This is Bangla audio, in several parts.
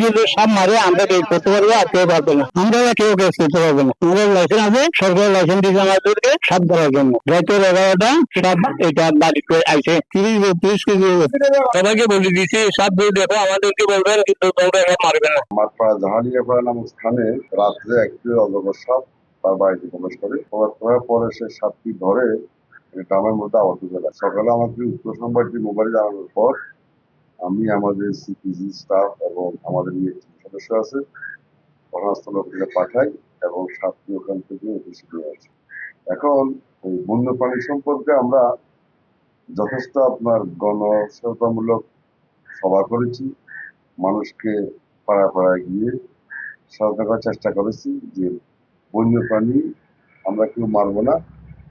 কিন্তু সব মারে আমরা বের করতে পারবো আর কেউ পারবে না, আমরা কেউ কেস করতে পারবো না। আমাদের লাইসেন্স আছে, সরকারের লাইসেন্স দিয়েছে আমাদেরকে সব ধরার জন্য। রাতের 11টা সব এটা বাড়িতে আইসে 30 কেজি সবাইকে বলে দিয়েছি, সব দেখো আমাদেরকে বলবেন কিন্তু তোমরা এরা মারবে না। মাঠপাড়া জাহালিয়াপাড়া নামক স্থানে রাত্রে একটি অজগর সাপ তার বাড়িতে প্রবেশ করার পরে সে সাপটি ধরে গ্রামের মধ্যে আবদ্ধ করে। সকালে আমাকে উত্তর সংবাদটি মোবাইলে জানানোর পর আমি আমাদের সিপিজি স্টাফ এবং আমাদের সদস্য আছে ঘটনাস্থলে পাঠাই এবং সাপটি ওখান থেকে উঠে নিয়ে আসি। এখন এই বন্যপ্রাণী সম্পর্কে আমরা যথেষ্ট আপনার গণসচেতনতামূলক সভা করেছি, মানুষকে পাড়ায় পাড়ায় গিয়ে সচেতন করার চেষ্টা করেছি যে বন্যপ্রাণী আমরা কেউ মারবো না,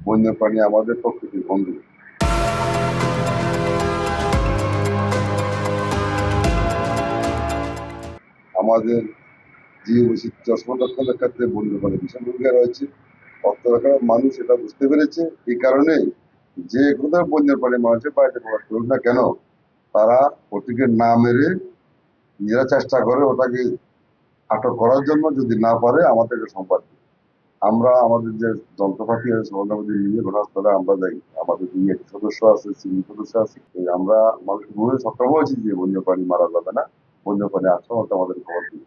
বন্যপ্রাণী আমাদের প্রকৃতির বন্ধু। আমাদের জীব বৈচিত্র্য সংরক্ষণের ক্ষেত্রে বন্যপ্রাণী বিশাল ভূমিকা রয়েছে। অর্থরক্ষার মানুষ এটা বুঝতে পেরেছে, এই কারণে যে কোথাও বন্যপ্রাণী মানুষের বাড়িতে প্রকাশ করুক না কেন, তারা ওটিকে না মেরে নিজেরা চেষ্টা করে ওটাকে আটক করার জন্য, যদি না পারে আমাদেরকে সম্পাদ। আমরা আমাদের যে যন্ত্রপাতি আছে সরঞ্জামাদি নিয়ে ঘটনাস্থলে আমরা যাই, আমাদের দুই একটি সদস্য আছে, সিভিল সদস্য আছে, আমরা মানুষকে বলে সক্ষম হয়েছি যে বন্যপ্রাণী মারা যাবে না, বন্যপ্রাণী আসলে আমাদের খবর দিই।